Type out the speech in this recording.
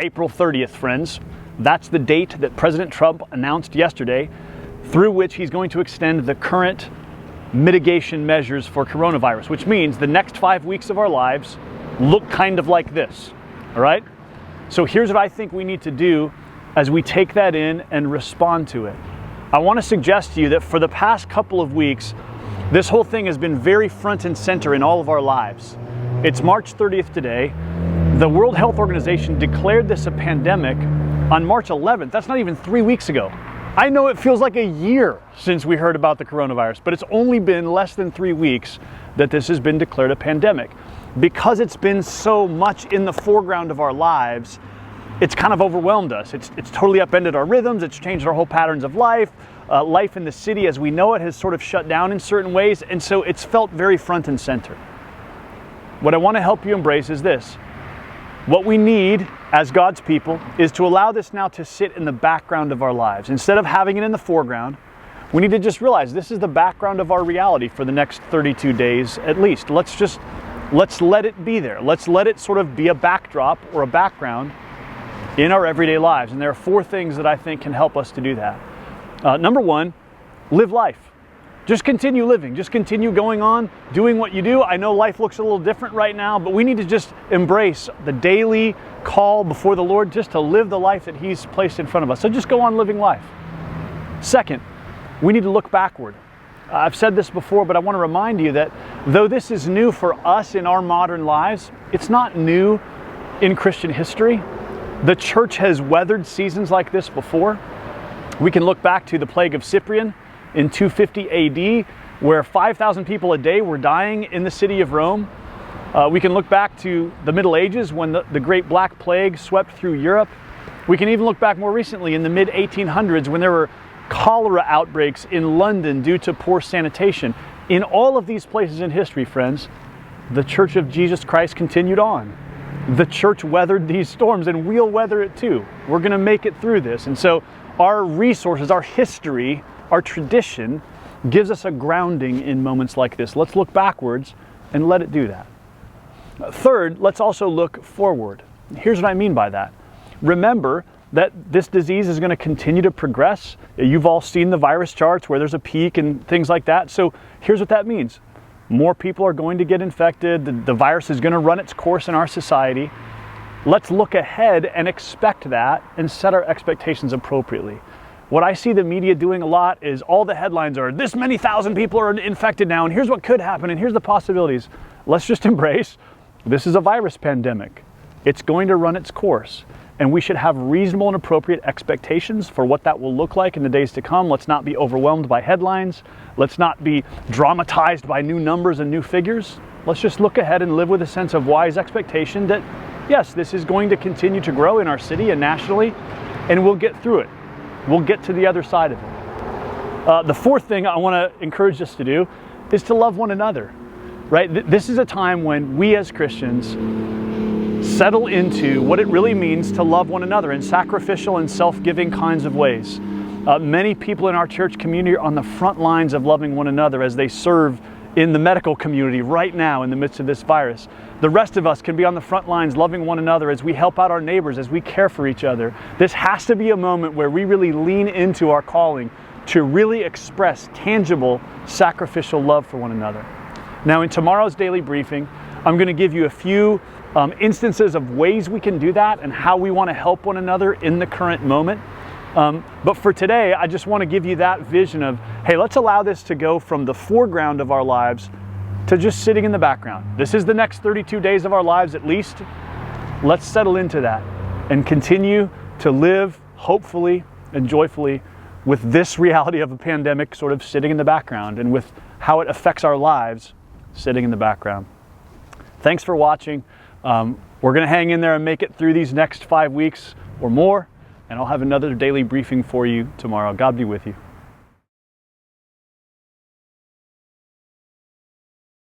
April 30th, friends. That's the date that President Trump announced yesterday, through which he's going to extend the current mitigation measures for coronavirus, which means the next 5 weeks of our lives look kind of like this, all right? So here's what I think we need to do as we take that in and respond to it. I want to suggest to you that for the past couple of weeks, this whole thing has been very front and center in all of our lives. It's March 30th today. The World Health Organization declared this a pandemic on March 11th. That's not even 3 weeks ago. I know it feels like a year since we heard about the coronavirus, but it's only been less than 3 weeks that this has been declared a pandemic. Because it's been so much in the foreground of our lives, it's kind of overwhelmed us. It's totally upended our rhythms. It's changed our whole patterns of life. Life in the city as we know it has sort of shut down in certain ways, and so it's felt very front and center. What I want to help you embrace is this. What we need as God's people is to allow this now to sit in the background of our lives. Instead of having it in the foreground, we need to just realize this is the background of our reality for the next 32 days at least. Let's let it be there. Let's let it sort of be a backdrop or a background in our everyday lives. And there are 4 things that I think can help us to do that. Number 1, live life. Just continue living. Just continue going on, doing what you do. I know life looks a little different right now, but we need to just embrace the daily call before the Lord just to live the life that He's placed in front of us. So just go on living life. Second, we need to look backward. I've said this before, but I want to remind you that though this is new for us in our modern lives, it's not new in Christian history. The church has weathered seasons like this before. We can look back to the plague of Cyprian in 250 AD, where 5,000 people a day were dying in the city of Rome. We can look back to the Middle Ages when the Great Black Plague swept through Europe. We can even look back more recently in the mid-1800s when there were cholera outbreaks in London due to poor sanitation. In all of these places in history, friends, the Church of Jesus Christ continued on. The church weathered these storms, and we'll weather it too. We're going to make it through this. And so our resources, our history, our tradition gives us a grounding in moments like this. Let's look backwards and let it do that. Third, let's also look forward. Here's what I mean by that. Remember that this disease is going to continue to progress. You've all seen the virus charts where there's a peak and things like that. So here's what that means. More people are going to get infected. The virus is going to run its course in our society. Let's look ahead and expect that and set our expectations appropriately. What I see the media doing a lot is all the headlines are, this many thousand people are infected now, and here's what could happen, and here's the possibilities. Let's just embrace, this is a virus pandemic. It's going to run its course. And we should have reasonable and appropriate expectations for what that will look like in the days to come. Let's not be overwhelmed by headlines. Let's not be dramatized by new numbers and new figures. Let's just look ahead and live with a sense of wise expectation that, yes, this is going to continue to grow in our city and nationally, and we'll get through it. We'll get to the other side of it. The 4th thing I want to encourage us to do is to love one another, right? This is a time when we as Christians settle into what it really means to love one another in sacrificial and self-giving kinds of ways. Many people in our church community are on the front lines of loving one another as they serve in the medical community right now in the midst of this virus. The rest of us can be on the front lines loving one another as we help out our neighbors, as we care for each other. This has to be a moment where we really lean into our calling to really express tangible, sacrificial love for one another. Now, in tomorrow's daily briefing, I'm going to give you a few instances of ways we can do that and how we want to help one another in the current moment. But for today, I just want to give you that vision of, hey, let's allow this to go from the foreground of our lives to just sitting in the background. This is the next 32 days of our lives at least. Let's settle into that and continue to live hopefully and joyfully with this reality of a pandemic sort of sitting in the background and with how it affects our lives sitting in the background. Thanks for watching. We're going to hang in there and make it through these next 5 weeks or more, and I'll have another daily briefing for you tomorrow. God be with you.